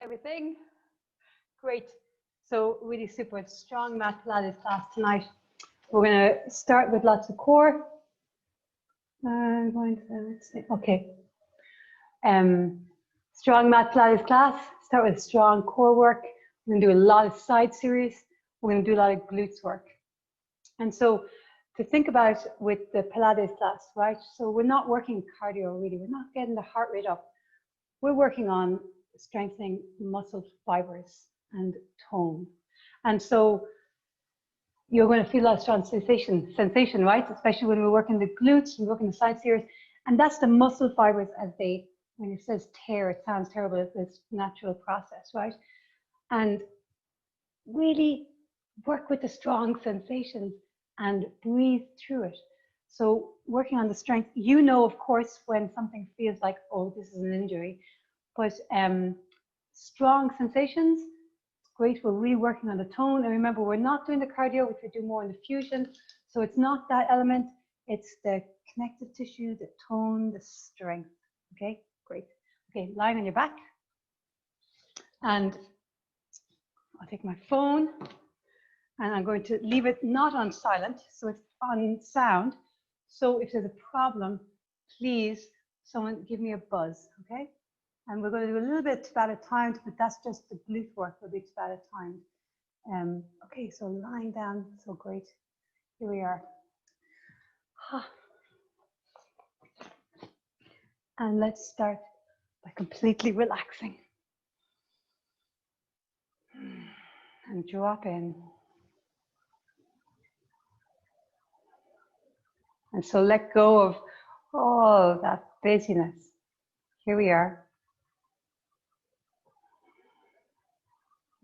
everything. Great. So really super strong mat Pilates class tonight. We're going to start with lots of core. I'm going to, let's see, okay. Strong mat Pilates class. Start with strong core work. We're going to do a lot of side series. We're going to do a lot of glutes work. And so to think about with the Pilates class, right? So we're not working cardio really. We're not getting the heart rate up. We're working on strengthening muscle fibers and tone. And so you're going to feel a lot of strong sensation, right? Especially when we're working the glutes, we're working the side series. And that's the muscle fibers as they, when it says tear, it sounds terrible. It's this natural process, right? And really work with the strong sensations and breathe through it. So working on the strength, you know, of course, when something feels like, oh, this is an injury, but strong sensations, it's great. We're really working on the tone. And remember, we're not doing the cardio, which we do more in the fusion. So it's not that element. It's the connective tissue, the tone, the strength. Okay, great. Okay, lying on your back. And I'll take my phone and I'm going to leave it not on silent, so it's on sound. So if there's a problem, please, someone give me a buzz, okay? And we're going to do a little bit Tabata timed, but that's just the glute work will be Tabata timed. Okay, so lying down, so great. Here we are. And let's start by completely relaxing. And drop in. And so let go of all that busyness. Here we are.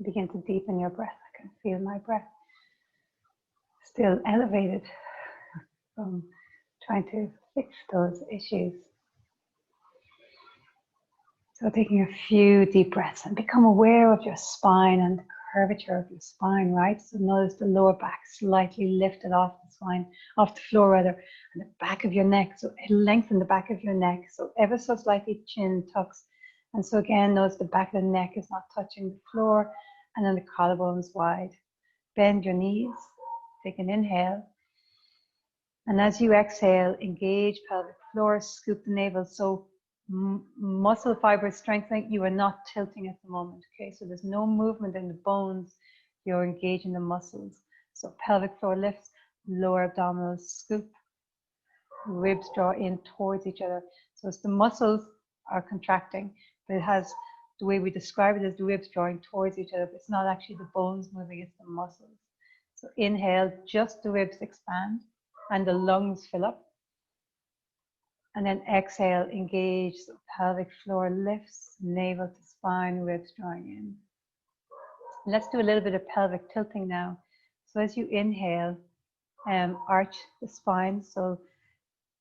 Begin to deepen your breath. I can feel my breath still elevated from trying to fix those issues. So taking a few deep breaths and become aware of your spine and the curvature of your spine, right? So notice the lower back slightly lifted off the spine, off the floor rather, and the back of your neck. So lengthen the back of your neck. So ever so slightly chin tucks. And so again, notice the back of the neck is not touching the floor, and then the collarbones wide. Bend your knees, take an inhale. And as you exhale, engage pelvic floor, scoop the navel. So muscle fibers strengthening, you are not tilting at the moment, okay? So there's no movement in the bones, you're engaging the muscles. So pelvic floor lifts, lower abdominals scoop, ribs draw in towards each other. So it's the muscles are contracting, but it has, the way we describe it is the ribs drawing towards each other, but it's not actually the bones moving, it's the muscles. So inhale, just the ribs expand and the lungs fill up. And then exhale, engage, so pelvic floor lifts, navel to spine, ribs drawing in. Let's do a little bit of pelvic tilting now. So as you inhale, arch the spine, so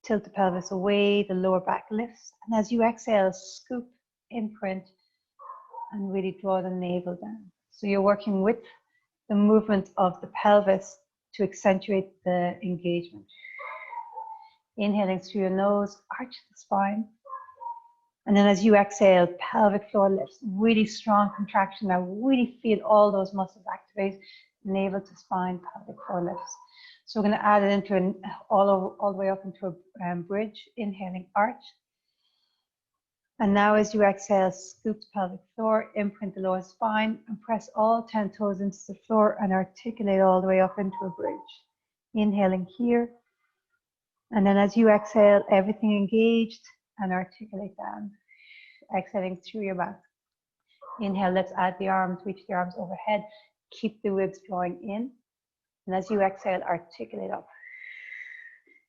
tilt the pelvis away, the lower back lifts. And as you exhale, scoop, imprint, and really draw the navel down. So you're working with the movement of the pelvis to accentuate the engagement. Inhaling through your nose, arch the spine. And then as you exhale, pelvic floor lifts, really strong contraction. Now really feel all those muscles activate, navel to spine, pelvic floor lifts. So we're going to add it into all the way up into a bridge. Inhaling, arch. And now as you exhale, scoop the pelvic floor, imprint the lower spine, and press all 10 toes into the floor and articulate all the way up into a bridge. Inhaling here. And then as you exhale, everything engaged and articulate down. Exhaling through your mouth. Inhale, let's add the arms, reach the arms overhead. Keep the ribs drawing in. And as you exhale, articulate up.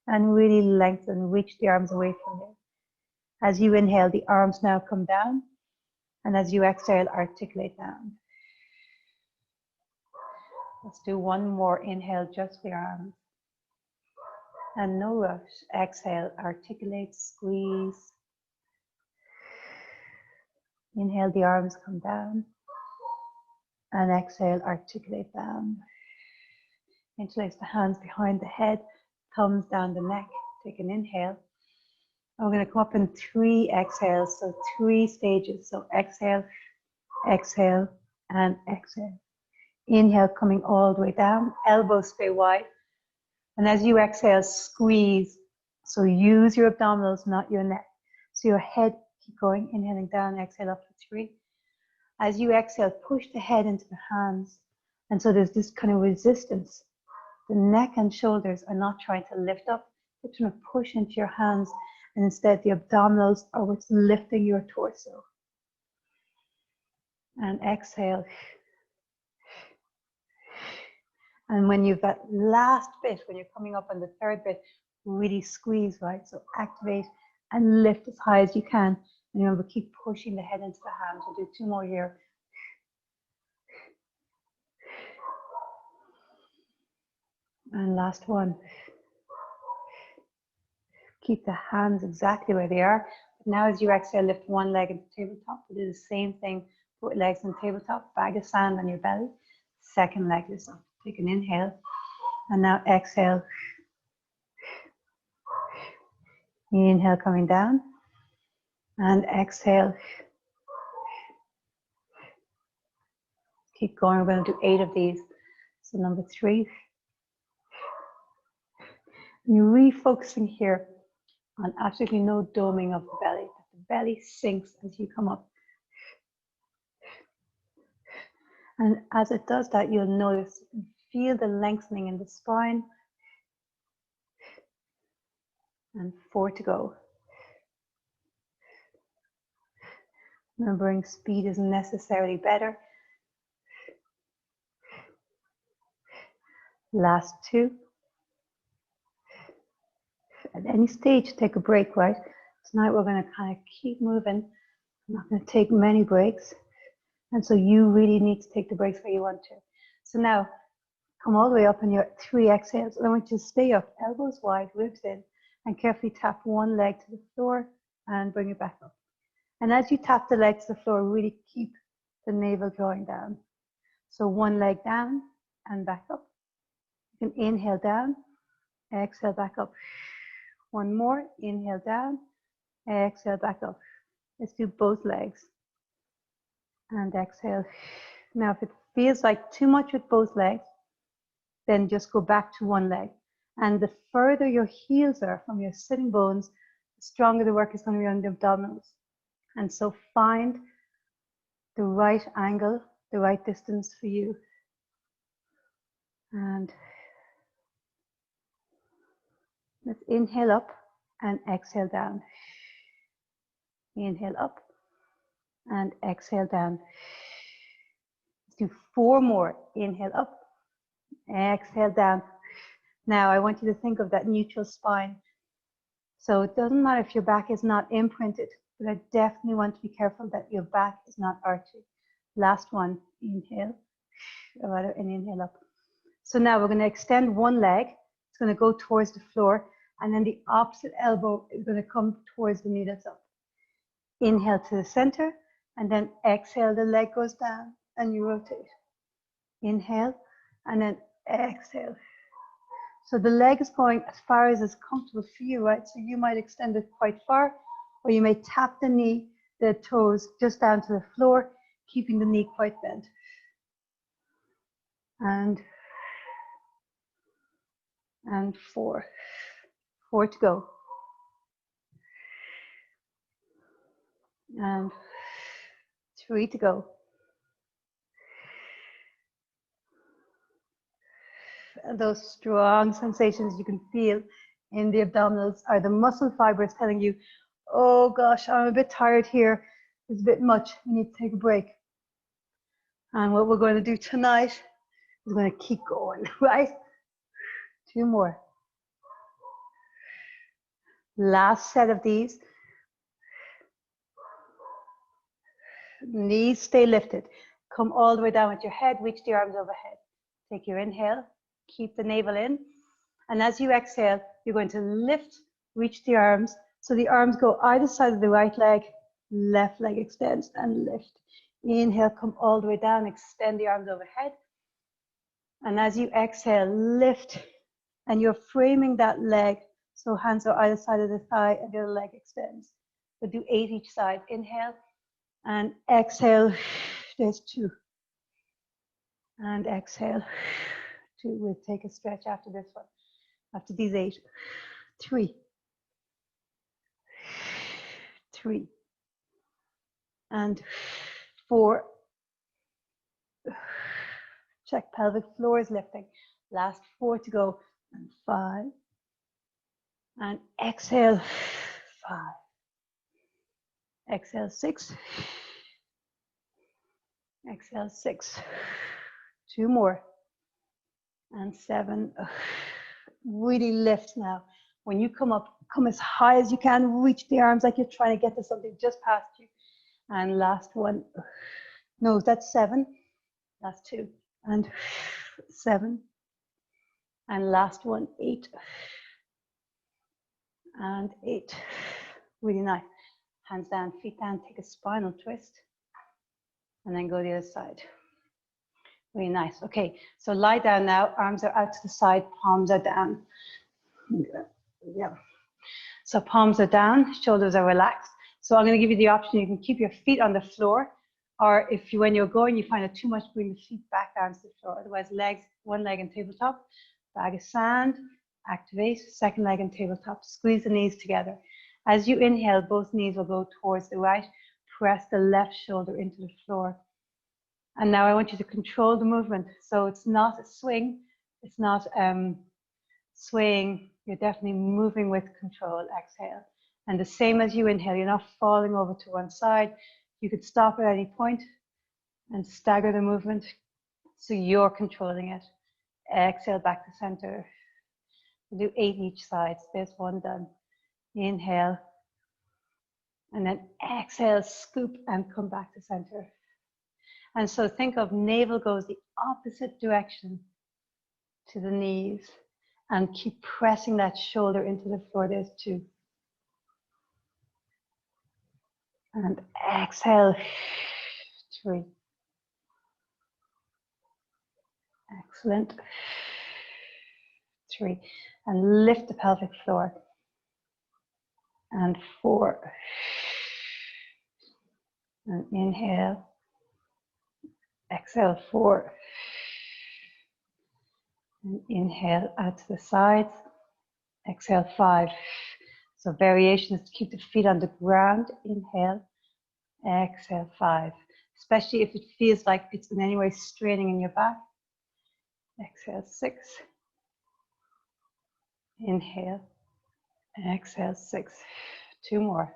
And really lengthen, reach the arms away from you. As you inhale, the arms now come down. And as you exhale, articulate down. Let's do one more inhale, just the arms. And no rush. Exhale, articulate, squeeze. Inhale, the arms come down. And exhale, articulate down. Interlace the hands behind the head, thumbs down the neck. Take an inhale. And we're going to come up in 3 exhales, so 3 stages. So exhale, exhale, and exhale. Inhale, coming all the way down, elbows stay wide. And as you exhale, squeeze. So use your abdominals, not your neck. So your head, keep going, inhaling down, exhale up for 3. As you exhale, push the head into the hands. And so there's this kind of resistance. The neck and shoulders are not trying to lift up, they're trying to push into your hands. And instead, the abdominals are what's lifting your torso. And exhale. And when you've that last bit, when you're coming up on the third bit, really squeeze, right? So activate and lift as high as you can. And remember, keep pushing the head into the hands. We'll do 2 more here. And last one. Keep the hands exactly where they are. Now as you exhale, lift one leg into tabletop. We'll do the same thing. Put legs on tabletop, bag of sand on your belly. Second leg is up. Take an inhale. And now exhale. Inhale, coming down. And exhale. Keep going. We're going to do 8 of these. So number 3. And you're refocusing here on absolutely no doming of the belly. The belly sinks as you come up. And as it does that, you'll notice, feel the lengthening in the spine. And 4 to go. Remembering speed isn't necessarily better. Last 2. At any stage, take a break, right? Tonight we're going to kind of keep moving. I'm not going to take many breaks. And so you really need to take the breaks where you want to. So now, come all the way up on your 3 exhales. I want you to stay up, elbows wide, ribs in, and carefully tap one leg to the floor and bring it back up. And as you tap the leg to the floor, really keep the navel drawing down. So one leg down and back up. You can inhale down, exhale back up. One more, inhale down, exhale back up. Let's do both legs. And exhale. Now if it feels like too much with both legs, then just go back to one leg. And the further your heels are from your sitting bones, the stronger the work is going to be on the abdominals. And so find the right angle, the right distance for you. And let's inhale up and exhale down. Inhale up and exhale down. Let's do 4 more. Inhale up, exhale down. Now I want you to think of that neutral spine. So it doesn't matter if your back is not imprinted, but I definitely want to be careful that your back is not archy. Last one, inhale, or rather an inhale up. So now we're going to extend one leg. It's going to go towards the floor, and then the opposite elbow is going to come towards the knee that's up. Inhale to the center, and then exhale, the leg goes down, and you rotate. Inhale, and then exhale. So the leg is going as far as is comfortable for you, right? So you might extend it quite far, or you may tap the knee, the toes just down to the floor, keeping the knee quite bent. And 4. 4 to go. And 3 to go. And those strong sensations you can feel in the abdominals are the muscle fibers telling you, oh gosh, I'm a bit tired here. It's a bit much. We need to take a break. And what we're going to do tonight is going to keep going, right? 2 more. Last set of these. Knees stay lifted. Come all the way down with your head. Reach the arms overhead. Take your inhale. Keep the navel in. And as you exhale, you're going to lift, reach the arms. So the arms go either side of the right leg. Left leg extends and lift. Inhale, come all the way down. Extend the arms overhead. And as you exhale, lift. And you're framing that leg. So hands are either side of the thigh and the other leg extends. So do 8 each side. Inhale and exhale. There's 2. And exhale. 2. We'll take a stretch after this one. After these 8. 3. 3. And 4. Check pelvic floor is lifting. Last 4 to go. And 5. And exhale. 5. Exhale, 6. Exhale, 6. 2 more. And 7. Really lift now. When you come up, come as high as you can. Reach the arms like you're trying to get to something just past you. And last one. No, that's 7. Last 2. And 7. And last one, 8. And 8. Really nice. Hands down, feet down. Take a spinal twist. And then go the other side. Really nice. Okay, so lie down now. Arms are out to the side, palms are down. Yeah. So palms are down, shoulders are relaxed. So I'm going to give you the option. You can keep your feet on the floor, or if you, when you're going, you find it too much, bring the feet back down to the floor. Otherwise, legs, one leg on tabletop, bag of sand, activate, second leg on tabletop. Squeeze the knees together. As you inhale, both knees will go towards the right. Press the left shoulder into the floor. And now I want you to control the movement. So it's not a swing. It's not swaying. You're definitely moving with control. Exhale. And the same as you inhale, you're not falling over to one side. You could stop at any point and stagger the movement so you're controlling it. Exhale back to center. We'll do 8 each side. So there's 1 done. Inhale. And then exhale, scoop and come back to center. And so think of navel goes the opposite direction to the knees and keep pressing that shoulder into the floor. There's 2. And exhale, 3. Excellent. 3. And lift the pelvic floor. And 4. And inhale. Exhale, 4. And inhale out to the sides. Exhale, 5. So variation is to keep the feet on the ground. Inhale. Exhale, 5. Especially if it feels like it's in any way straining in your back. Exhale, 6. Inhale. Exhale, 6. 2 more.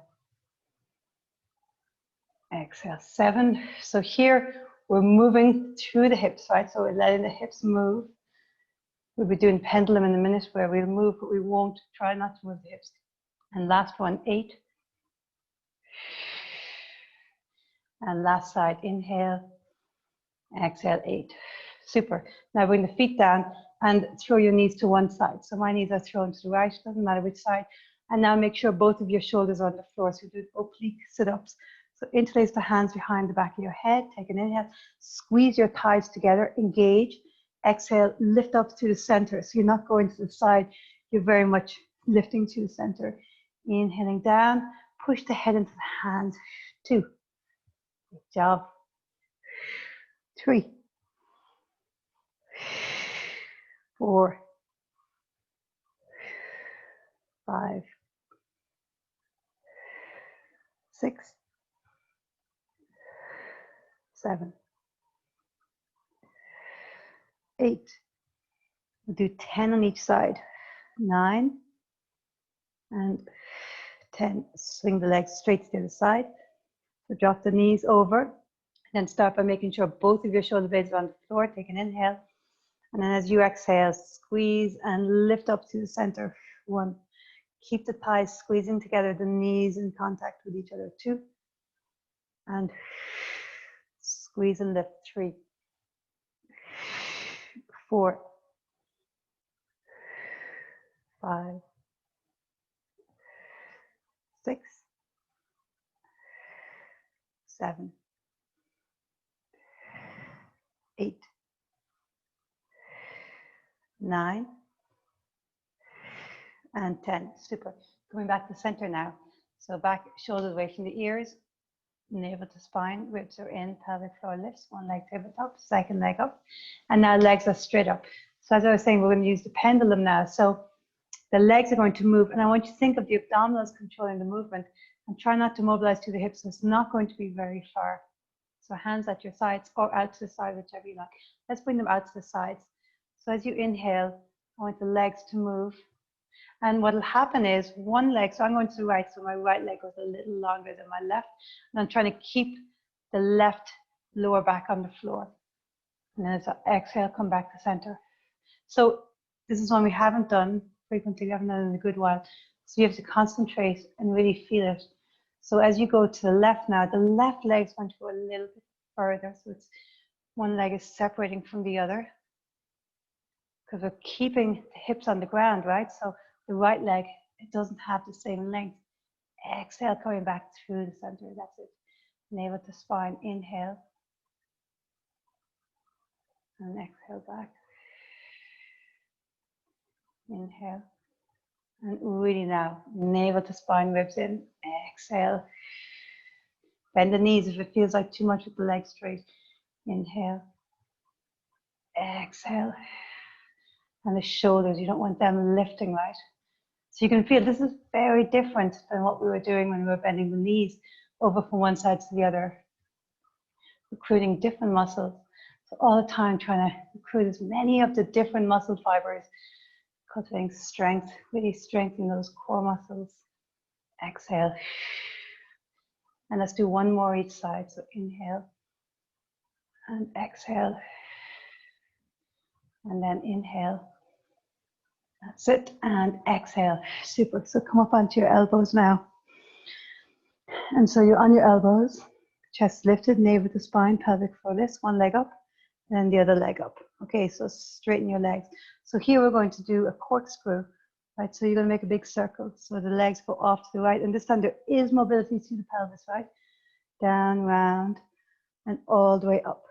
Exhale, 7. So here we're moving through the hips, right? So we're letting the hips move. We'll be doing pendulum in a minute where we'll move, but we won't try not to move the hips. And last one, 8. And last side, inhale. Exhale, 8. Super. Now bring the feet down and throw your knees to one side. So my knees are thrown to the right, doesn't matter which side. And now make sure both of your shoulders are on the floor. So do oblique sit-ups. So interlace the hands behind the back of your head. Take an inhale. Squeeze your thighs together. Engage. Exhale. Lift up to the center. So you're not going to the side. You're very much lifting to the center. Inhaling down. Push the head into the hands. 2. Good job. 3. 4. 5. 6. 7. 8. We'll do 10 on each side. 9. And 10. Swing the legs straight to the other side. So drop the knees over. And then start by making sure both of your shoulder blades are on the floor. Take an inhale. And then as you exhale, squeeze and lift up to the center. 1. Keep the thighs squeezing together, the knees in contact with each other. 2. And squeeze and lift. 3. 4. 5. 6. 7. 8. 9. And 10. Super. Coming back to center now. So back, shoulders away from the ears. navel to spine, ribs are in, pelvic floor lifts, one leg tabletop, second leg up, and now legs are straight up. So as I was saying, we're going to use the pendulum now. So the legs are going to move, and I want you to think of the abdominals controlling the movement, and try not to mobilize to the hips. So it's not going to be very far. So hands at your sides or out to the side, whichever you like. Let's bring them out to the sides. So as you inhale, I want the legs to move. And what will happen is one leg, so I'm going to the right, so my right leg goes a little longer than my left. And I'm trying to keep the left lower back on the floor. And then as I exhale, come back to center. So this is one we haven't done frequently, we haven't done it in a good while. So you have to concentrate and really feel it. So as you go to the left now, the left leg is going to go a little bit further. So it's one leg is separating from the other, because we're keeping the hips on the ground, right? So the right leg, it doesn't have the same length. Exhale, coming back through the center, that's it. Navel to spine, inhale. And exhale back. Inhale. And really now, navel to spine, ribs in. Exhale. Bend the knees if it feels like too much with the legs straight. Inhale. Exhale. And the shoulders, you don't want them lifting, right? So you can feel this is very different than what we were doing when we were bending the knees over from one side to the other. Recruiting different muscles. So all the time trying to recruit as many of the different muscle fibers, cultivating strength, really strengthening those core muscles. Exhale. And let's do one more each side. So inhale and exhale. And then inhale. That's it. And exhale. Super. So come up onto your elbows now. And so you're on your elbows, chest lifted, navel to spine, pelvic floor lifts, one leg up, and then the other leg up. Okay, so straighten your legs. So here we're going to do a corkscrew, right? So you're going to make a big circle. So the legs go off to the right, and this time there is mobility to the pelvis, right? Down, round, and all the way up.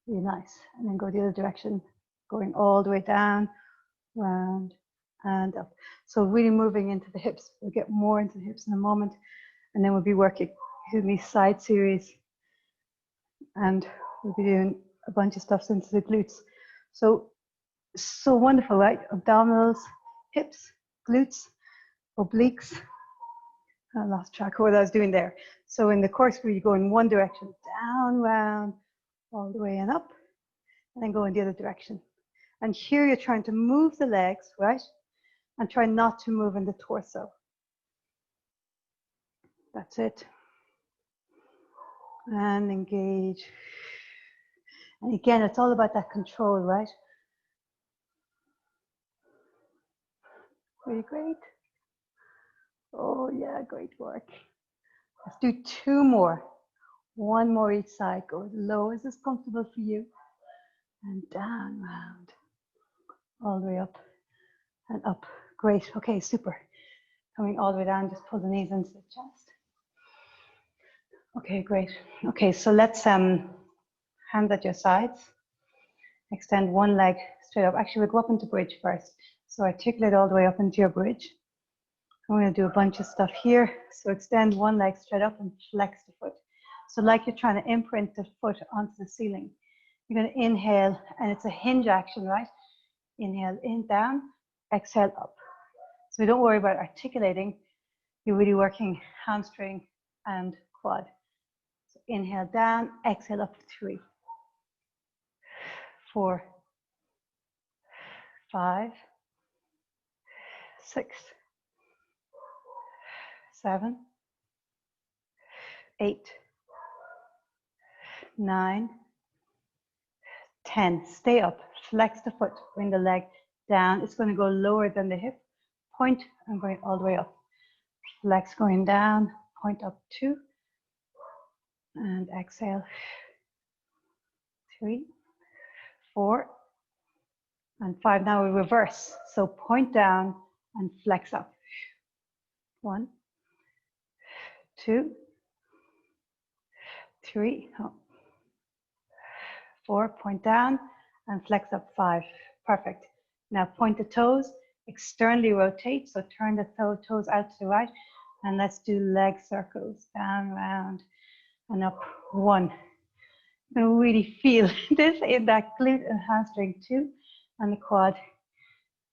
Really nice. And then go the other direction, going all the way down, round, and up. So really moving into the hips. We'll get more into the hips in a moment. And then we'll be working in these side series. And we'll be doing a bunch of stuff into the glutes. So wonderful, right? Abdominals, hips, glutes, obliques. I lost track of what I was doing there. So in the corkscrew, you go in one direction, down, round, all the way and up, and then go in the other direction. And here you're trying to move the legs, right? And try not to move in the torso. That's it. And engage. And again, it's all about that control, right? Really great. Oh yeah, great work. Let's do two more. One more each side. Go as low as is comfortable for you. And down, round. All the way up and up. Great. Okay, super. Coming all the way down, just pull the knees into the chest. Okay, great. Okay, so let's hands at your sides. Extend one leg straight up. Actually, we'll go up into bridge first. So articulate all the way up into your bridge. I'm going to do a bunch of stuff here. So extend one leg straight up and flex the foot. So like you're trying to imprint the foot onto the ceiling. You're going to inhale, and it's a hinge action, right? Inhale, in, down, exhale, up. So don't worry about articulating. You're really working hamstring and quad. So inhale, down, exhale, up, 3, 4, 5, 6, 7, 8, 9, 10. Stay up, flex the foot, bring the leg down. It's going to go lower than the hip. Point and going all the way up. Flex going down, point up, 2. And exhale, 3, 4, and 5. Now we reverse. So point down and flex up. 1, 2, 3, 4, point down and flex up, 5. Perfect. Now point the toes, externally rotate. So turn the toes out to the right. And let's do leg circles, down, round. and up, 1. You can really feel this in that glute and hamstring 2, and the quad,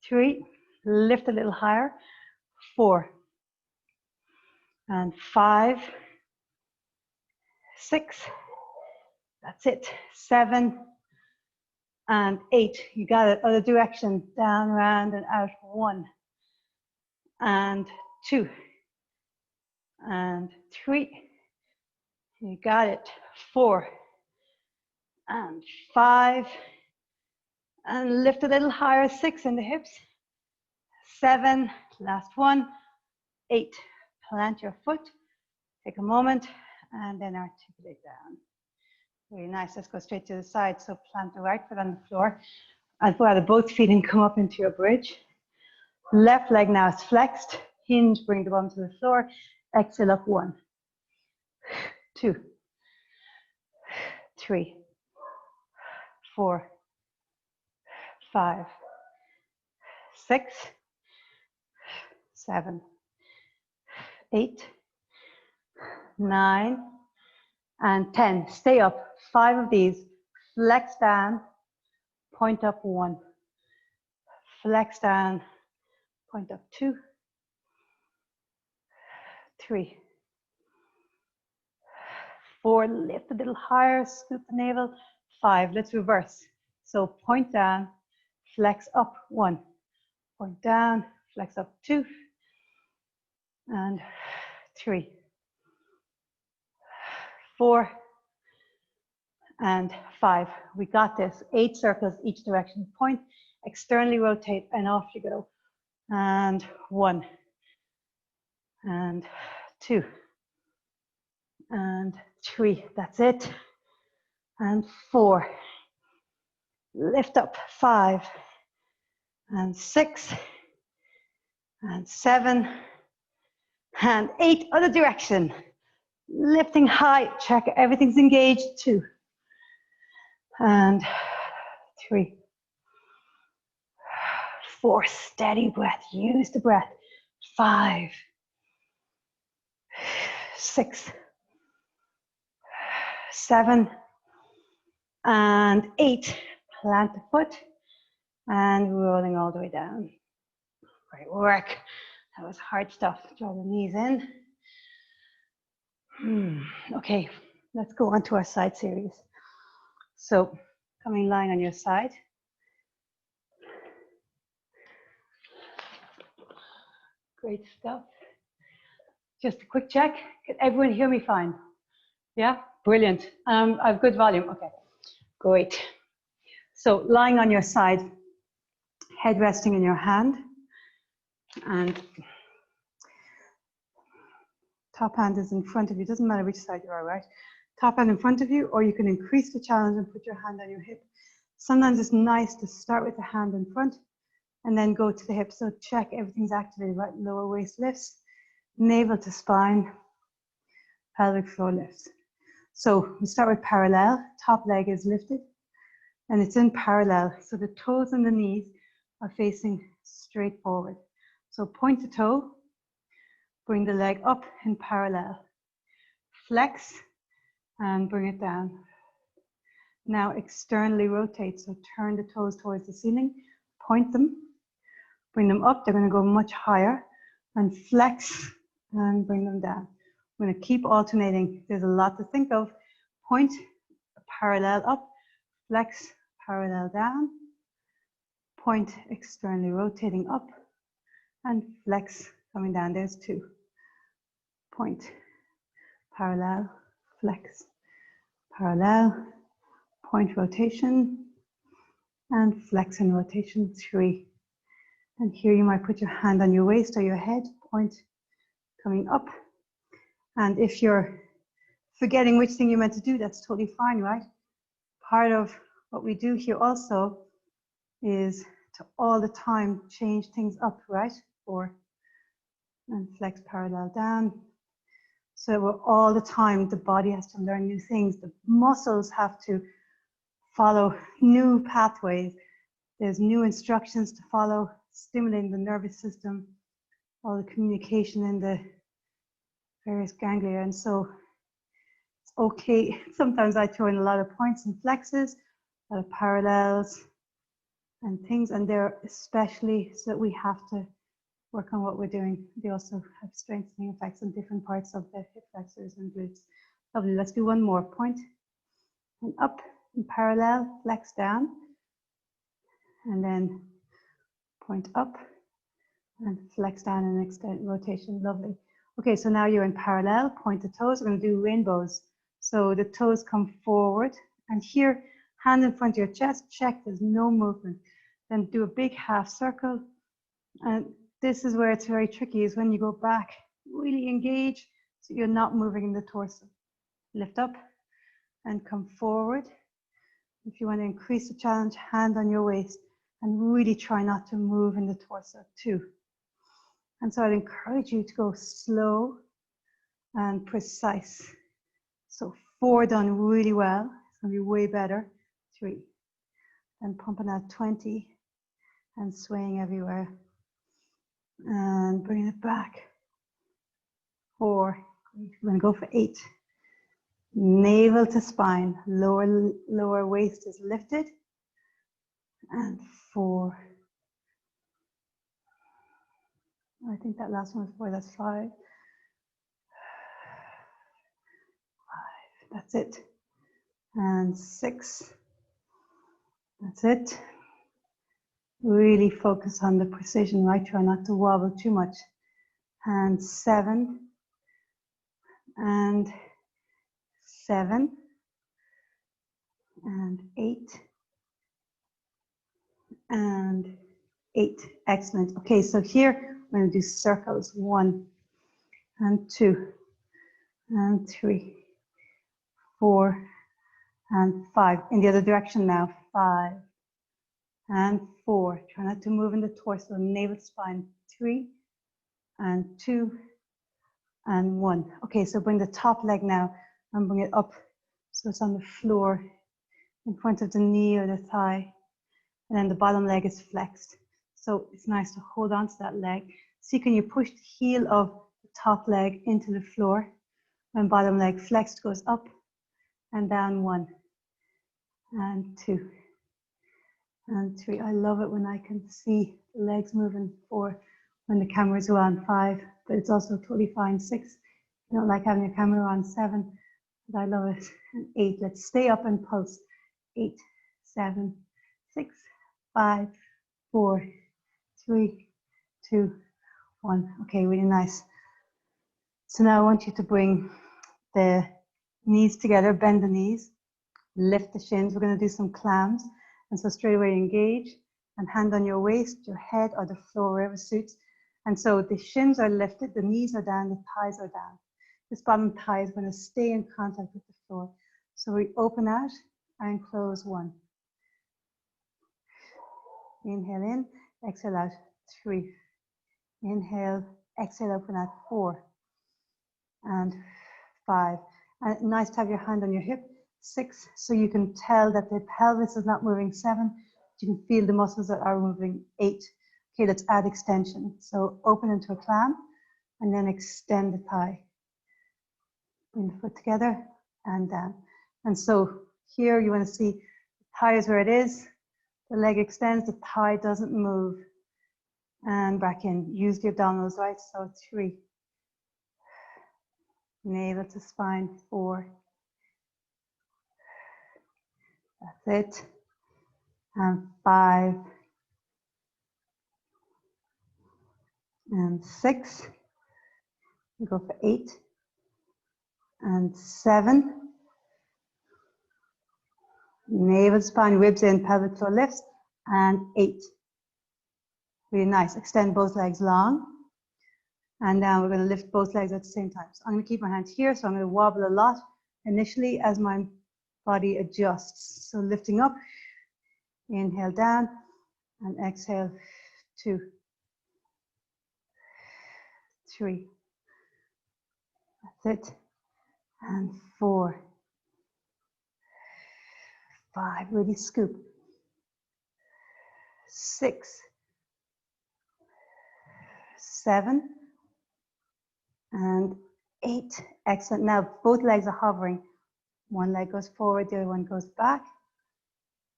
3, lift a little higher, 4, and 5, 6, that's it, 7, and 8, you got it, other direction, down, round, and out, 1, and 2, and 3, you got it, 4, and 5, and lift a little higher, 6 in the hips, 7, last one, 8, plant your foot, take a moment, and then articulate down. Very nice, let's go straight to the side, so plant the right foot on the floor, and rather both feet and come up into your bridge. Left leg now is flexed, hinge, bring the bum to the floor, exhale up, 1, 2, 3, 4, 5, 6, 7, 8, 9, and 10. Stay up, 5 of these, flex down, point up, 1, flex down, point up, 2, 3, 4, lift a little higher, scoop the navel, 5, let's reverse. So point down, flex up, 1, point down, flex up, 2, and 3, 4, and 5. We got this. 8 circles each direction. Point, externally rotate, and off you go. And 1, and 2, and 3. That's it. And 4. Lift up. 5, and 6, and 7, and 8. Other direction. Lifting high. Check everything's engaged. 2, and 3, 4, steady breath, use the breath, 5, 6, 7, and 8, plant the foot, and rolling all the way down. Great work, that was hard stuff, draw the knees in. Okay, let's go on to our side series. So, lying on your side. Great stuff. Just a quick check. Can everyone hear me fine? Yeah? Brilliant. I have good volume. Okay, great. So lying on your side, head resting in your hand, and top hand is in front of you. Doesn't matter which side you are, right? Top hand in front of you, or you can increase the challenge and put your hand on your hip. Sometimes it's nice to start with the hand in front and then go to the hip. So check everything's activated, right? Lower waist lifts, navel to spine, pelvic floor lifts. So we start with parallel, top leg is lifted and it's in parallel. So the toes and the knees are facing straight forward. So point to toe, bring the leg up in parallel. Flex and bring it down. Now externally rotate, so turn the toes towards the ceiling, point them, bring them up, they're going to go much higher, and flex and bring them down. I'm going to keep alternating, there's a lot to think of. Point, parallel up, flex, parallel down, point, externally rotating up, and flex, coming down, there's 2. Point, parallel, flex, parallel, point rotation, and flex and rotation, 3. And here you might put your hand on your waist or your head, point coming up. And if you're forgetting which thing you're meant to do, that's totally fine, right? Part of what we do here also is to all the time change things up, right? 4, and flex parallel down. So we're all the time, the body has to learn new things. The muscles have to follow new pathways. There's new instructions to follow, stimulating the nervous system, all the communication in the various ganglia. And so it's okay. Sometimes I throw in a lot of points and flexes, a lot of parallels and things, and they're especially so that we have to work on what we're doing. They also have strengthening effects on different parts of the hip flexors and glutes. Lovely. Let's do one more. Point and up in parallel, flex down, and then point up and flex down and extend rotation. Lovely. Okay, so now you're in parallel, point the toes. We're going to do rainbows. So the toes come forward, and here, hand in front of your chest, check there's no movement. Then do a big half circle, and this is where it's very tricky, is when you go back, really engage, so you're not moving in the torso. Lift up and come forward. If you want to increase the challenge, hand on your waist, and really try not to move in the torso too. And so I'd encourage you to go slow and precise. So 4 done really well. It's going to be way better. 3. And pumping out 20 and swaying everywhere. And bring it back. 4. We're going to go for 8. Navel to spine. Lower waist is lifted. And 4. I think that last one was 4. That's 5. 5. That's it. And 6. That's it. Really focus on the precision, right? Try not to wobble too much. And 7. And 7. And 8. And 8. Excellent. Okay, so here we're going to do circles. 1 and 2 and 3, 4 and 5. In the other direction now. 5 and 4. Try not to move in the torso, navel, spine. 3 and 2 and 1. Okay, so bring the top leg now and bring it up so it's on the floor in front of the knee or the thigh. And then the bottom leg is flexed. So it's nice to hold on to that leg. See, can you push the heel of the top leg into the floor? When bottom leg flexed goes up and down. 1 and 2 and 3. I love it when I can see the legs moving. 4 when the cameras are on. 5, but it's also totally fine. 6, you don't like having your camera on. 7, but I love it. And 8, let's stay up and pulse. 8, 7, 6, 5, 4, 3, 2, 1. Okay, really nice. So now I want you to bring the knees together, bend the knees, lift the shins. We're going to do some clams. And so straight away engage and hand on your waist, your head or the floor, wherever suits. And so the shins are lifted, the knees are down, the thighs are down. This bottom thigh is going to stay in contact with the floor. So we open out and close. 1. Inhale in, exhale out. 3. Inhale, exhale, open out. 4 and 5. And nice to have your hand on your hip. 6, so you can tell that the pelvis is not moving. 7, you can feel the muscles that are moving. 8. Okay, let's add extension. So open into a clam and then extend the thigh. Bring the foot together and down. And so here you want to see the thigh is where it is. The leg extends, the thigh doesn't move. And back in. Use the abdominals, right? So 3. Navel to spine. 4. That's it. And 5. And 6. We go for 8. And 7. Navel, spine, ribs in, pelvic floor lifts. And 8. Really nice. Extend both legs long. And now we're going to lift both legs at the same time. So I'm going to keep my hand here. So I'm going to wobble a lot initially as my body adjusts. So lifting up. Inhale down. And exhale. 2. 3. That's it. And 4. 5. Really scoop. 6. 7. And 8. Excellent. Now both legs are hovering. One leg goes forward, the other one goes back,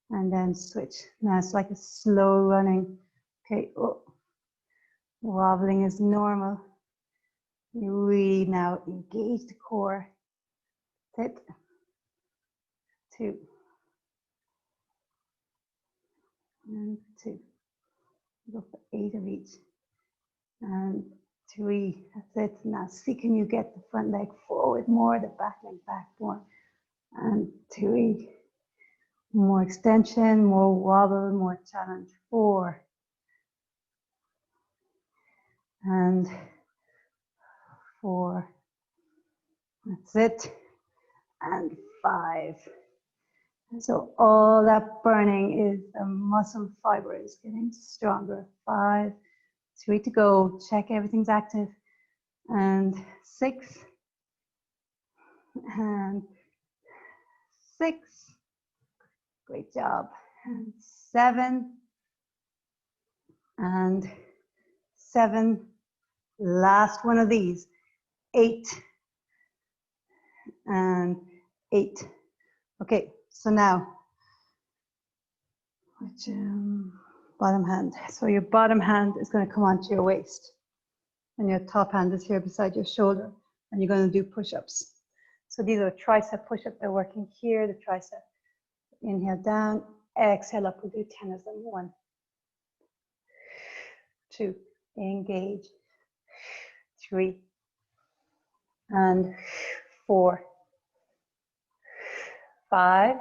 and then switch. Now it's like a slow running. Okay, oh. Wobbling is normal. You really now engage the core. Sit. 2. And 2. Go for 8 of each. And 3. That's it. Now see, can you get the front leg forward more, the back leg back more. And 3. More extension, more wobble, more challenge. 4. And 4. That's it. And 5. So all that burning is the muscle fiber is getting stronger. 5. 3 to go. Check everything's active. And 6. And 6. Great job. And 7. And 7. Last one of these. 8. And 8. Okay, so now, bottom hand. So your bottom hand is going to come onto your waist. And your top hand is here beside your shoulder. And you're going to do push-ups. So these are tricep push-ups. They're working here, the tricep. Inhale down, exhale up. We'll do 10 of them. 1, 2, engage. 3, and 4, 5,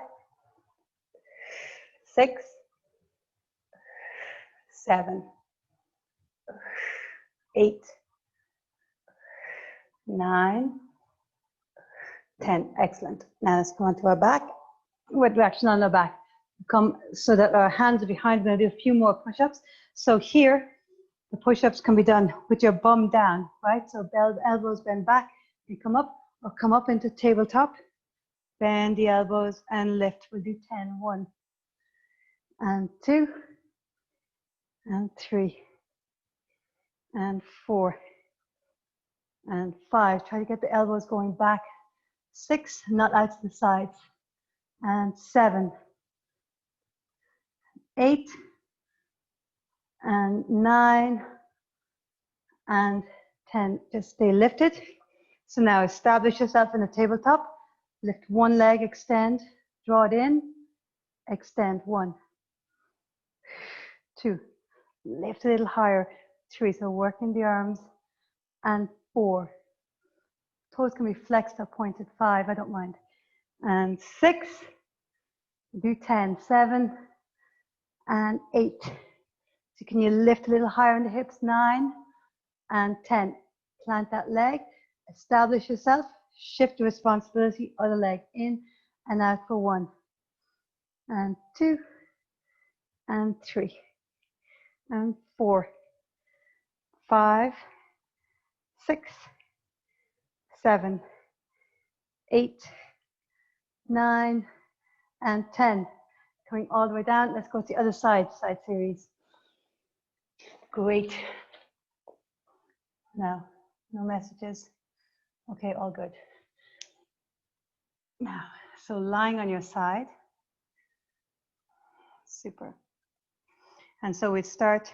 6, 7, 8, 9, 10. Excellent. Now let's come onto our back. With direction on our back. Come so that our hands are behind. We're going to do a few more push-ups. So here, the push-ups can be done with your bum down, right? So elbows bend back. You come up or come up into tabletop. Bend the elbows and lift. We'll do 10. 1, and 2, and 3, and 4, and 5. Try to get the elbows going back. 6, not out to the sides. And 7, 8, and 9, and 10. Just stay lifted. So now establish yourself in the tabletop. Lift one leg, extend, draw it in, extend. 1, 2, lift a little higher. 3, so working the arms. And 4. Toes can be flexed or pointed. 5, I don't mind. And 6, do 10, 7, and 8. So can you lift a little higher in the hips? 9, and 10. Plant that leg, establish yourself, shift the responsibility, other leg in and out for 1, and 2, and 3, and 4, 5, 6, 7, 8, 9, and 10. Coming all the way down. Let's go to the other side, side series. Great. Now, no messages. Okay, all good. Now, so lying on your side. Super. And so we start,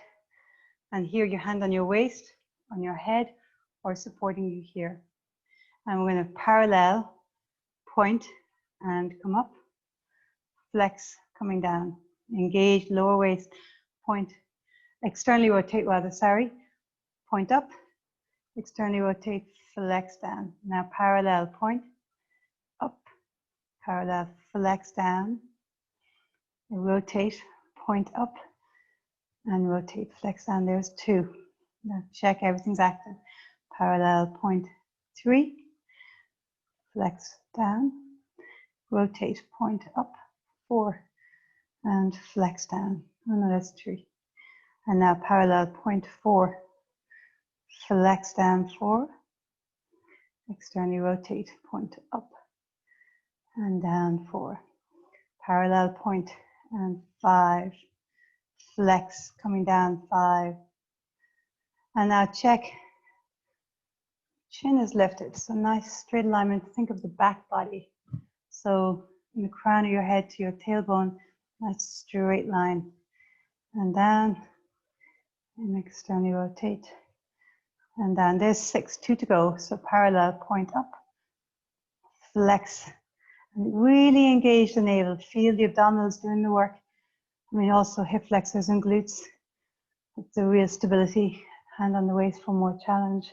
and here your hand on your waist, on your head, or supporting you here. And we're going to parallel, point, and come up. Flex, coming down. Engage, lower waist, point. Externally rotate rather, sorry. Point up. Externally rotate, flex down. Now parallel, point, up. Parallel, flex down. Rotate, point up. And rotate, flex down. There's 2. Now check everything's active. Parallel, point, 3. Flex down. Rotate, point up. 4. And flex down. Oh no, that's 3. And now parallel, point, 4. Flex down, 4. Externally rotate, point up. And down, 4. Parallel, point, and 5. Flex, coming down, 5. And now check. Chin is lifted, so nice straight alignment. Think of the back body. So in the crown of your head to your tailbone, nice straight line. And down, and externally rotate. And down, there's 6, 2 to go. So parallel, point up, flex. And really engage the navel. Feel the abdominals doing the work. I mean, also hip flexors and glutes. It's a real stability. Hand on the waist for more challenge.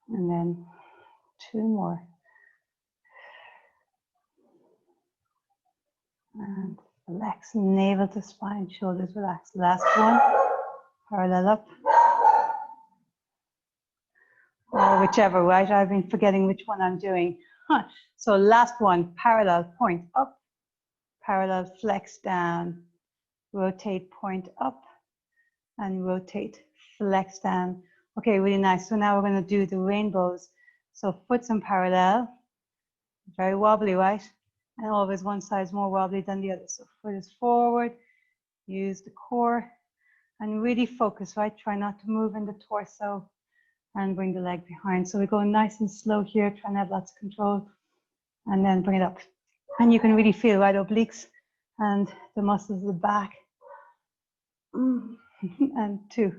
And then 2 more. And relax, navel to spine, shoulders relax. Last one, parallel up. Or whichever, right? I've been forgetting which one I'm doing. So last one, parallel, point up. Parallel, flex down. Rotate, point up. And rotate, flex down. Okay, really nice. So now we're going to do the rainbows. So foot's in parallel. Very wobbly, right? And always one side's more wobbly than the other. So foot is forward. Use the core. And really focus, right? Try not to move in the torso. And bring the leg behind. So we go nice and slow here, trying to have lots of control. And then bring it up. And you can really feel, right, obliques and the muscles of the back. And 2.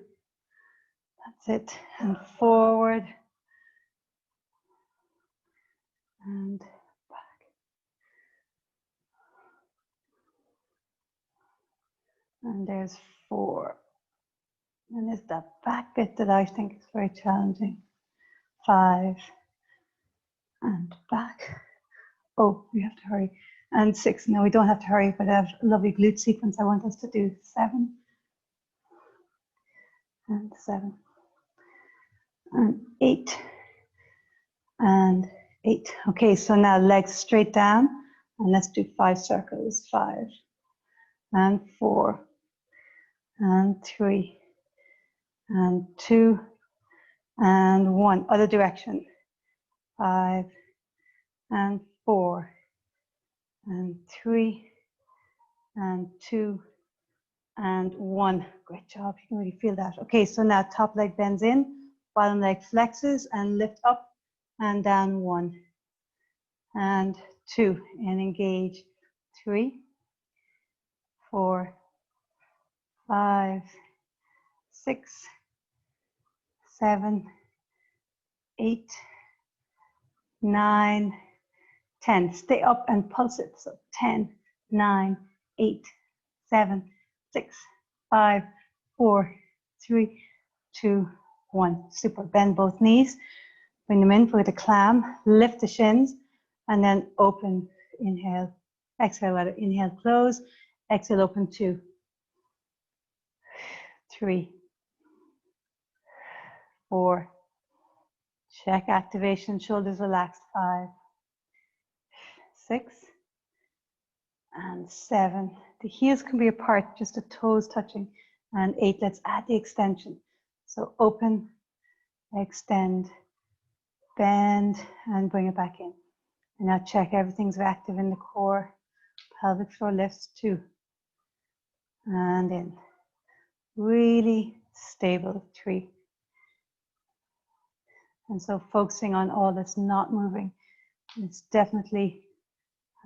That's it. And forward. And back. And there's 4. And it's that back bit that I think is very challenging. 5. And back. Oh, we have to hurry. And 6. No, we don't have to hurry, but I have a lovely glute sequence I want us to do. 7. And 7. And 8. And 8. Okay, so now legs straight down. And let's do 5 circles. 5. And 4. And 3. And 2. And 1. Other direction. 5. And 4. And 3. And 2. And 1. Great job. You can really feel that. Okay, so now top leg bends in, bottom leg flexes and lift up and down. 1. And 2. And engage. 3. 4. 5. 6. 7. 8. 9. 10. Stay up and pulse it. So 10, 9, 8, 7, 6, 5, 4, 3, 2, 1. Super. Bend both knees. Bring them in for the clam. Lift the shins. And then open. Inhale. Exhale. Rather. Inhale. Close. Exhale. Open. 2. 3. 4. Check activation. Shoulders relaxed. 5. 6. And 7. The heels can be apart, just the toes touching. And 8, let's add the extension. So open, extend, bend, and bring it back in. And now check everything's active in the core. Pelvic floor lifts. 2. And in. Really stable. 3. And so focusing on all that's not moving. It's definitely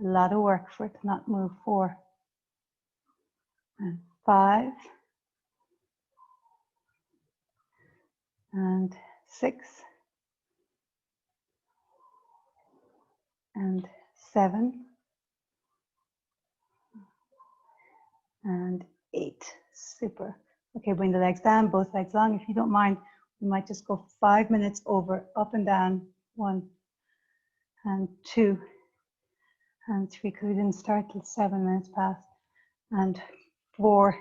a lot of work for it to not move. 4. And 5. And 6. And 7. And 8. Super. Okay, bring the legs down, both legs long. If you don't mind, we might just go 5 minutes over, up and down. 1 and 2 and 3, because we didn't start till 7 minutes past. And 4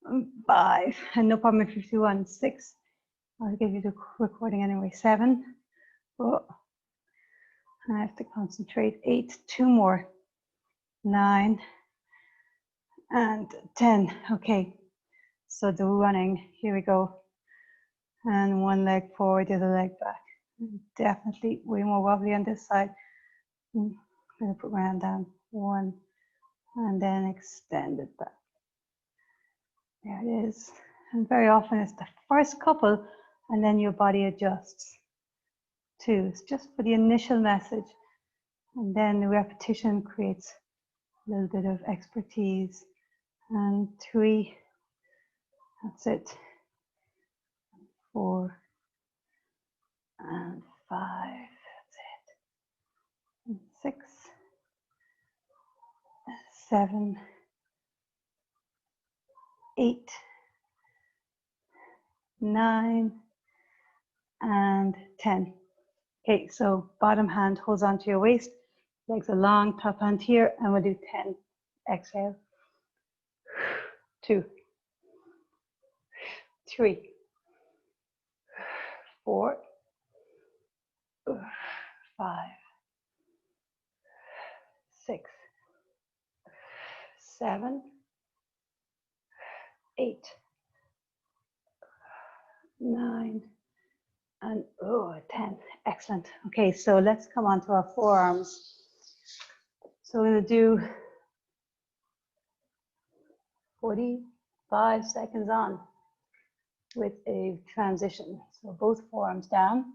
and 5. And no problem if you do 1, 6. I'll give you the recording anyway. 7. Oh, I have to concentrate. 8. 2 more. 9. And 10. Okay. So the running, here we go. And one leg forward, the other leg back. Definitely way more wobbly on this side. I'm going to put my hand down. 1. And then extend it back. There it is. And very often it's the first couple, and then your body adjusts. 2. It's just for the initial message. And then the repetition creates a little bit of expertise. And 3. That's it. 4. And 5. That's it. And 6. 7. 8. 9. And 10. Okay, so bottom hand holds onto your waist, legs are long, top hand here, and we'll do 10. Exhale. 2. 3. 4. 5. 6. 7. 8. 9. And 10. Excellent. Okay, so let's come on to our forearms. So we're going to do 45 seconds on with a transition. So both forearms down.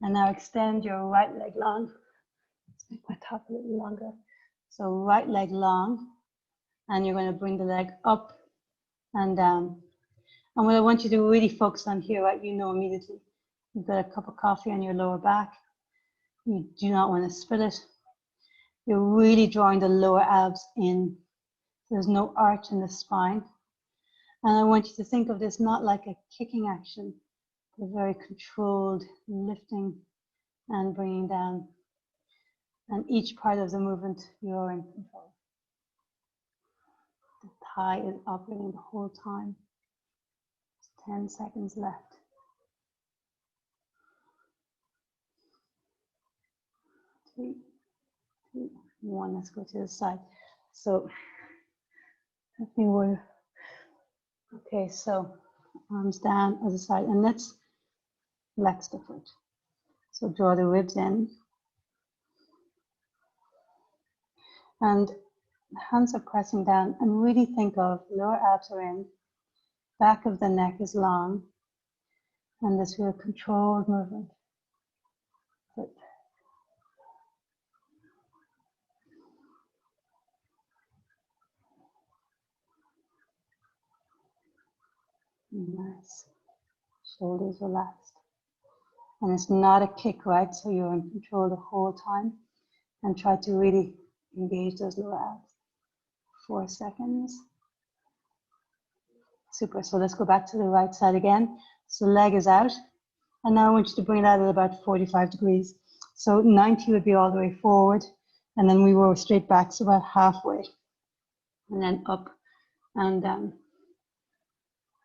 And now extend your right leg long. Let's make my top a little longer. So right leg long. And you're going to bring the leg up and down. And what I want you to really focus on here, right, you know immediately, you've got a cup of coffee on your lower back. You do not want to spill it. You're really drawing the lower abs in. There's no arch in the spine. And I want you to think of this not like a kicking action, but very controlled lifting and bringing down. And each part of the movement, you're in control. The thigh is operating the whole time. 10 seconds left. 3, 2, 1. Let's go to the side. So, okay, so arms down as a side, and let's flex the foot. So draw the ribs in, and hands are pressing down, and really think of lower abs are in, back of the neck is long, and this real controlled movement. Good. Nice. Shoulders relaxed. And it's not a kick, right? So you're in control the whole time. And try to really engage those lower abs. 4 seconds. Super. So let's go back to the right side again. So leg is out. And now I want you to bring it out at about 45 degrees. So 90 would be all the way forward. And then we roll straight back, so about halfway. And then up and down.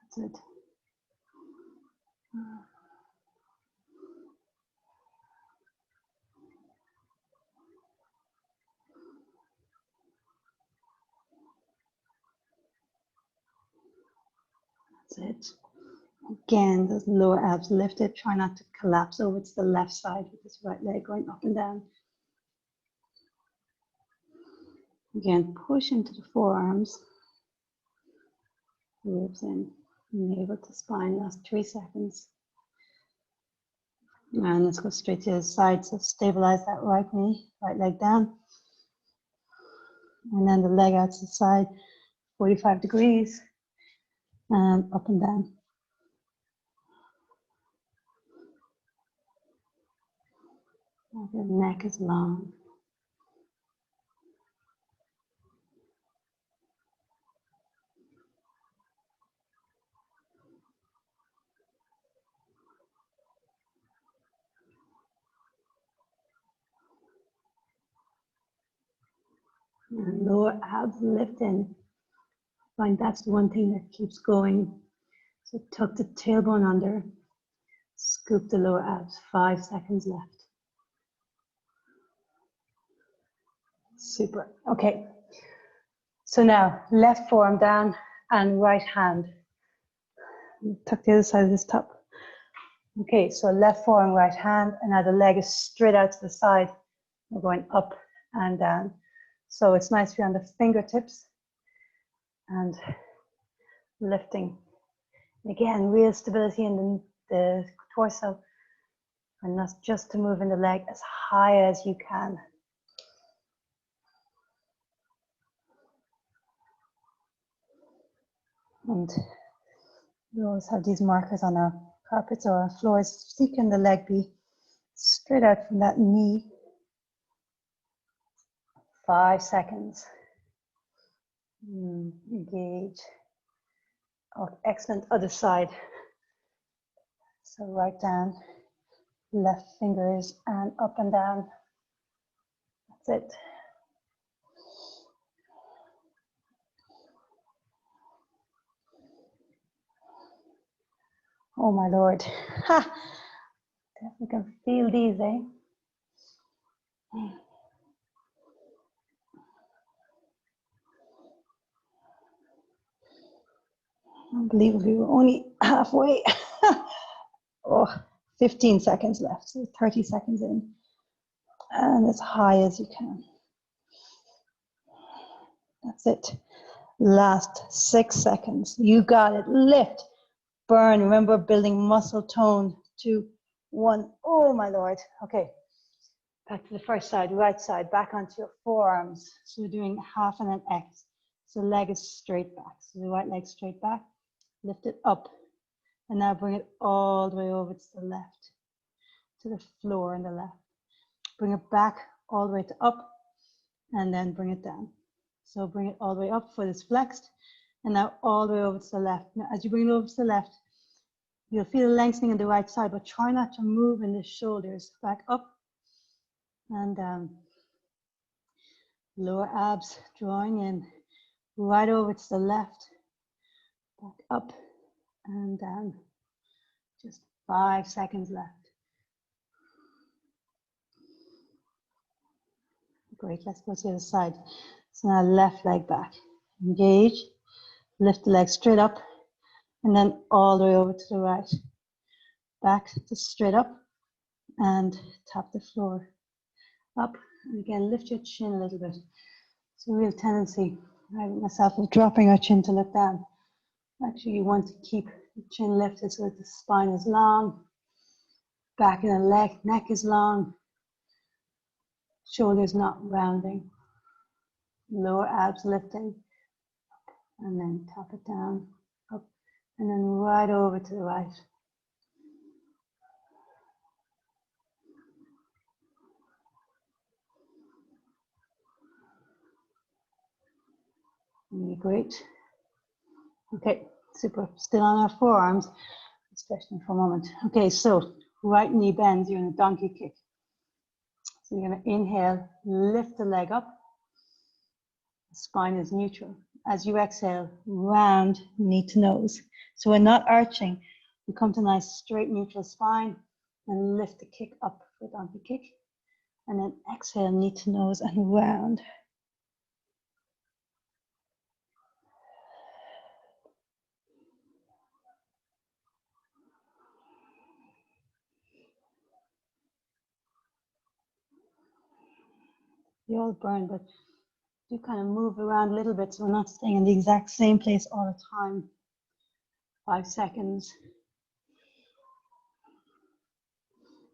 That's it. That's it. Again, those lower abs lifted. Try not to collapse over to the left side with this right leg going up and down. Again, push into the forearms. Ribs in. Navel to spine. Last 3 seconds. And let's go straight to the side. So stabilize that right knee, right leg down. And then the leg out to the side, 45 degrees. And up and down. The neck is long. And lower abs lift in. I find that's the one thing that keeps going. So tuck the tailbone under. Scoop the lower abs. 5 seconds left. Super. Okay. So now left forearm down and right hand. Tuck the other side of this top. Okay, so left forearm, right hand, and now the leg is straight out to the side. We're going up and down. So it's nice to be on the fingertips and lifting. Again, real stability in the torso. And that's just to move in the leg as high as you can. And we always have these markers on our carpets or our floors. So can the leg be straight out from that knee. 5 seconds. Engage. Oh, excellent. Other side. So right down, left fingers and up and down. That's it. Oh my Lord. Ha! Definitely can feel these, eh? Unbelievably, we're only halfway. Oh, 15 seconds left, so 30 seconds in. And as high as you can. That's it. Last 6 seconds. You got it. Lift, burn. Remember, building muscle tone. 2, 1. Oh my Lord. Okay. Back to the first side, right side, back onto your forearms. So we're doing half and an X. So leg is straight back. So the right leg straight back. Lift it up. And now bring it all the way over to the left. To the floor on the left. Bring it back all the way to up. And then bring it down. So bring it all the way up, foot is flexed. And now all the way over to the left. Now as you bring it over to the left, you'll feel a lengthening on the right side, but try not to move in the shoulders. Back up and down. Lower abs drawing in. Right over to the left. Back up and down. Just 5 seconds left. Great, let's go to the other side. So now left leg back. Engage. Lift the leg straight up. And then all the way over to the right. Back to straight up. And tap the floor. Up. And again, lift your chin a little bit. It's a real tendency, I myself, of dropping our chin to look down. Actually, you want to keep the chin lifted so that the spine is long. Back in the leg, neck is long. Shoulders not rounding. Lower abs lifting. And then tap it down, up, and then right over to the right. Really great. Okay, super. Still on our forearms, stretching for a moment. Okay, so right knee bends, you're in a donkey kick. So you're going to inhale, lift the leg up. The spine is neutral. As you exhale, round knee to nose. So we're not arching. We come to a nice straight neutral spine and lift the kick up for a donkey kick. And then exhale, knee to nose and round. You all burn, but do kind of move around a little bit so we're not staying in the exact same place all the time. 5 seconds.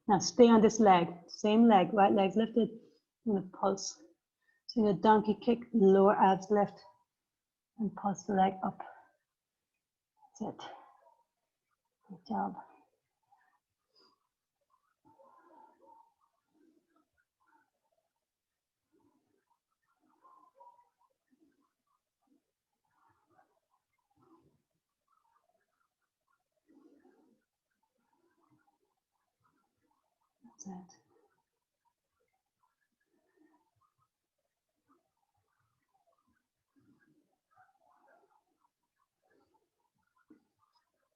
Now stay on this leg, same leg, right leg's lifted, and a pulse. So your donkey kick, lower abs lift, and pulse the leg up. That's it. Good job. That's it.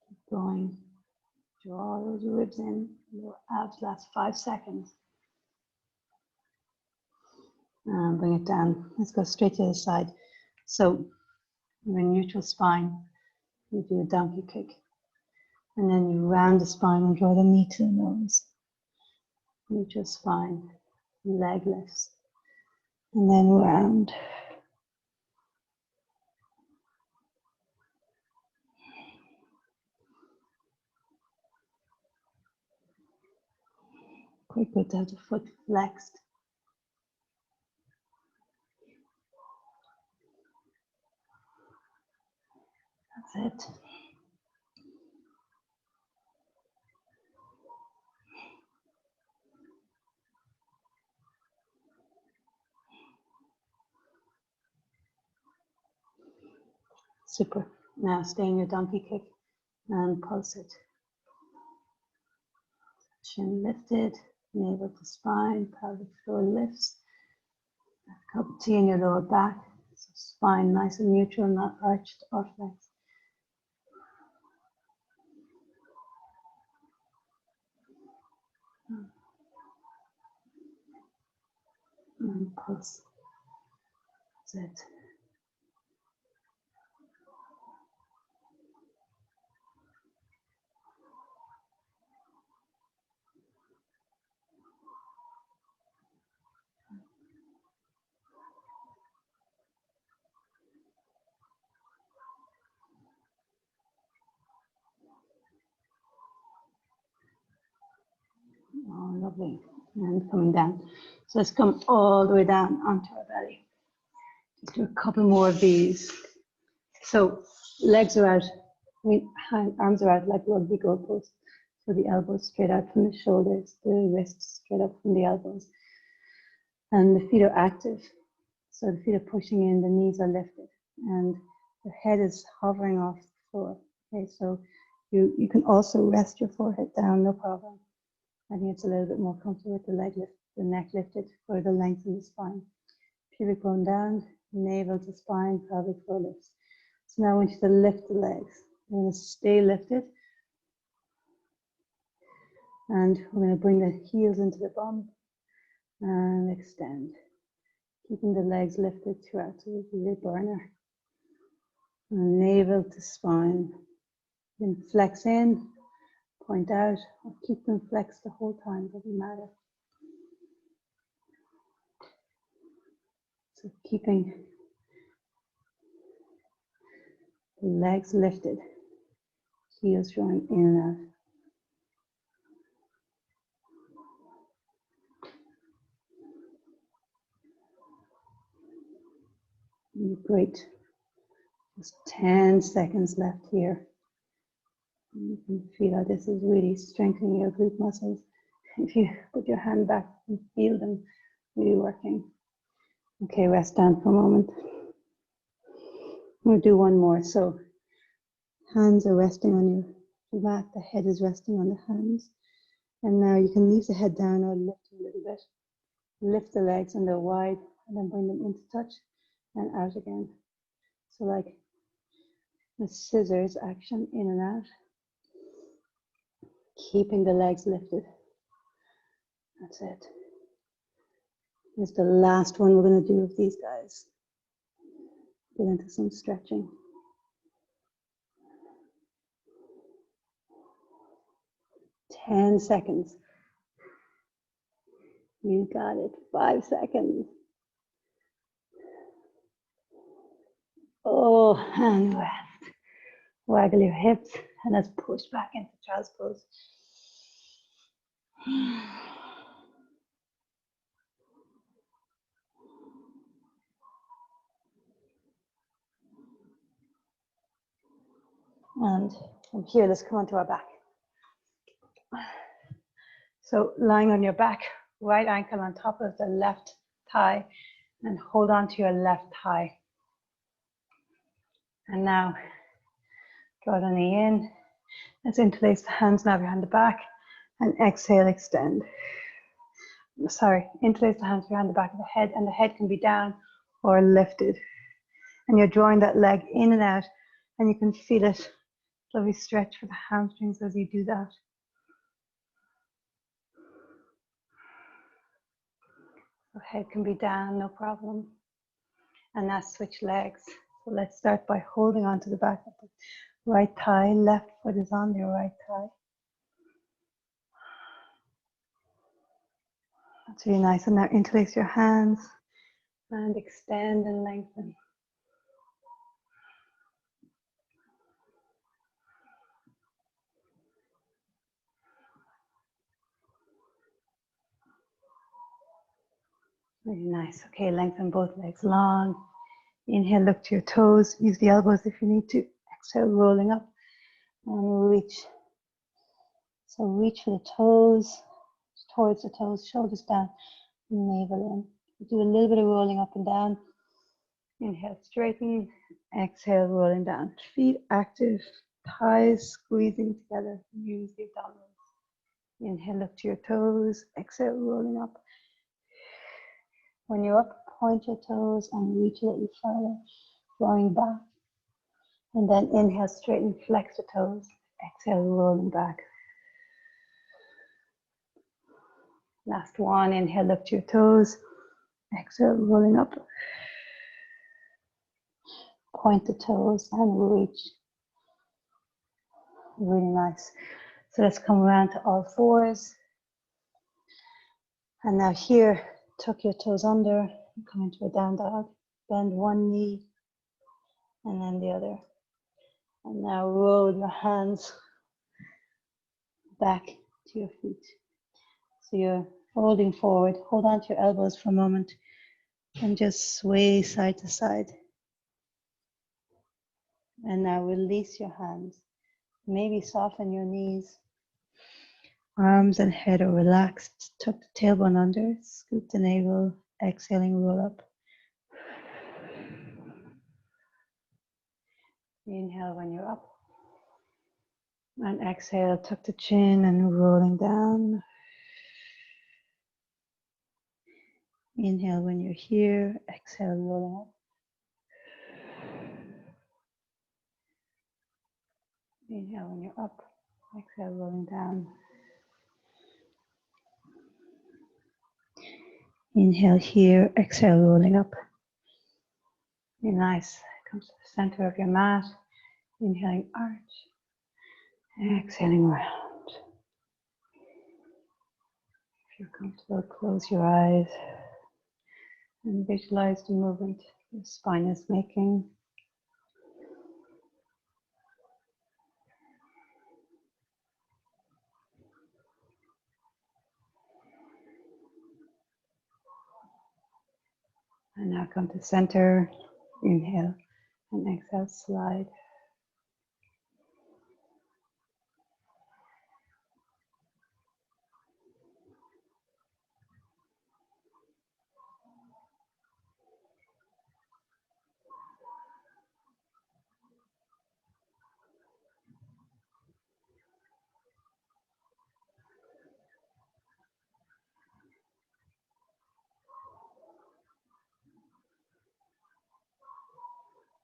Keep going. Draw those ribs in. Lower abs last 5 seconds. And bring it down. Let's go straight to the side. So you're in neutral spine. You do a donkey kick. And then you round the spine and draw the knee to the nose. Neutral spine, leg lifts. And then round. good to have the foot flexed. That's it. Super. Now stay in your donkey kick and pulse it. Chin lifted, navel to spine, pelvic floor lifts. Cup of tea in your lower back. So spine nice and neutral, not arched or flexed. And pulse. That's it. Oh, lovely. And coming down. So let's come all the way down onto our belly. Just do a couple more of these. So legs are out, arms are out like rugby goalposts. So the elbows straight out from the shoulders, the wrists straight up from the elbows. And the feet are active. So the feet are pushing in, the knees are lifted. And the head is hovering off the floor. Okay, so you can also rest your forehead down, no problem. I think it's a little bit more comfortable with the leg lift, the neck lifted for the length of the spine. Pubic bone down, navel to spine, pelvic floor lifts. So now I want you to lift the legs. You're going to stay lifted. And we're going to bring the heels into the bum and extend. Keeping the legs lifted throughout, so this is a burner. And navel to spine. You can flex in, point out, or keep them flexed the whole time, doesn't matter. So keeping the legs lifted, heels drawing in and out. Great. Just 10 seconds left here. You can feel how this is really strengthening your glute muscles. If you put your hand back and feel them really working. Okay, rest down for a moment. We'll do one more. So hands are resting on your mat, the head is resting on the hands. And now you can leave the head down or lift a little bit. Lift the legs and they're wide and then bring them into touch and out again. So like the scissors action in and out. Keeping the legs lifted. That's it. Here's the last one we're going to do with these guys. Get into some stretching. Ten seconds. You got it. 5 seconds. Oh, and rest. Waggle your hips and let's push back into child's pose. And from here, let's come onto our back. So lying on your back, right ankle on top of the left thigh, and hold on to your left thigh. And now, draw the knee in. Let's interlace the hands now behind the back, and exhale, extend. Sorry, interlace the hands behind the back of the head, and the head can be down or lifted. And you're drawing that leg in and out, and you can feel it. Lovely stretch for the hamstrings as you do that. The head can be down, no problem. And now switch legs. So let's start by holding on to the back of the right thigh. Left foot is on your right thigh. That's really nice. And now interlace your hands and extend and lengthen. Really nice. Okay, lengthen both legs long. Inhale, look to your toes. Use the elbows if you need to. Exhale, rolling up and reach. So reach for the toes, towards the toes, shoulders down, navel in. Do a little bit of rolling up and down. Inhale, straighten. Exhale, rolling down. Feet active, thighs squeezing together. Use the abdominals. Inhale, look to your toes. Exhale, rolling up. When you're up, point your toes and reach a little further, drawing back. And then inhale, straighten, flex the toes. Exhale, rolling back. Last one, inhale, look to your toes. Exhale, rolling up. Point the toes and reach. Really nice. So let's come around to all fours. And now here, tuck your toes under, come into a down dog. Bend one knee and then the other. And now roll your hands back to your feet. So you're folding forward. Hold on to your elbows for a moment and just sway side to side. And now release your hands. Maybe soften your knees. Arms and head are relaxed. Tuck the tailbone under. Scoop the navel. Exhaling, roll up. Inhale when you're up. And exhale, tuck the chin and rolling down. Inhale when you're here. Exhale, rolling up. Inhale when you're up. Exhale, rolling down. Inhale here. Exhale, rolling up. Be nice. Come to the center of your mat. Inhaling, arch. Exhaling, round. If you're comfortable, close your eyes and visualize the movement your spine is making. And now come to center. Inhale and exhale, slide.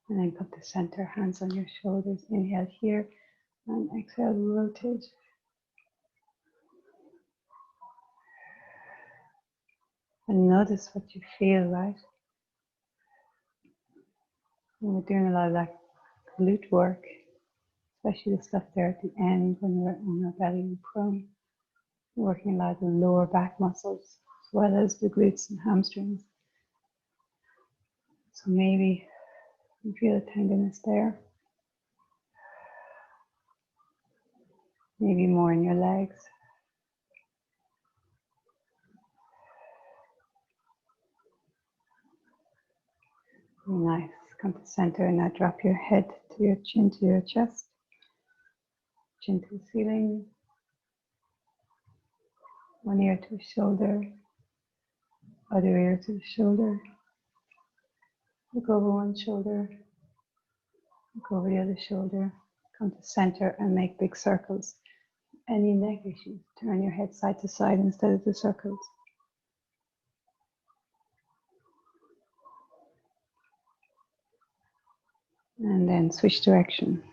And then come to center, hands on your shoulders. Inhale here and exhale, rotate. And notice what you feel, right? And we're doing a lot of like glute work, especially the stuff there at the end when you're on your belly and prone. Working a lot of the lower back muscles as well as the glutes and hamstrings. So maybe you feel a tenderness there. Maybe more in your legs. Very nice. Come to center and now drop your head to your chin to your chest. Chin to the ceiling. One ear to the shoulder. Other ear to the shoulder. Look over one shoulder. Look over the other shoulder. Come to center and make big circles. Any neck issues, turn your head side to side instead of the circles. And then switch direction.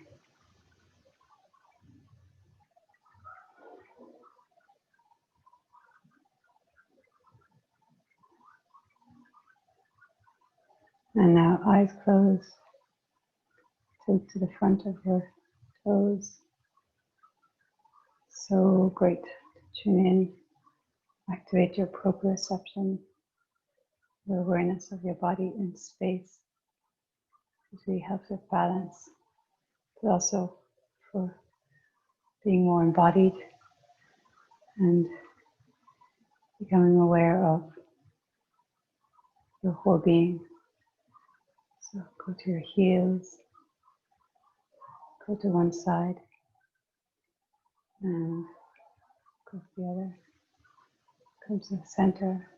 And now eyes closed. Tilt to the front of your toes. So great. Tune in. Activate your proprioception. Your awareness of your body in space. It really helps with balance. But also for being more embodied and becoming aware of your whole being. So go to your heels, go to one side, and go to the other. Come to the center.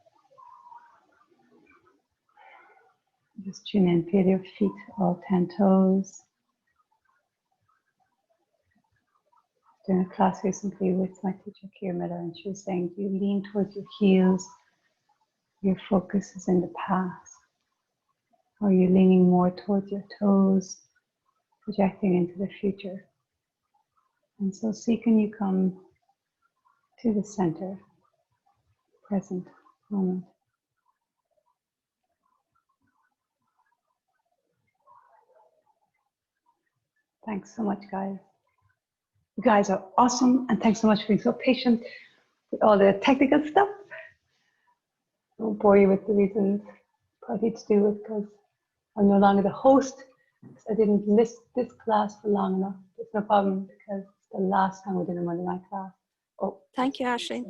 Just tune in, feel your feet, all 10 toes. Doing a class recently with my teacher, Keir Miller, and she was saying, you lean towards your heels, your focus is in the past. Or you're leaning more towards your toes, projecting into the future. And so see, can you come to the center, present moment. Thanks so much, guys. You guys are awesome, and thanks so much for being so patient with all the technical stuff. I won't bore you with the reasons partly to do it because I'm no longer the host. Because I didn't list this class for long enough. It's no problem because it's the last time we did a Monday night class. Oh, Thank you, Ashley.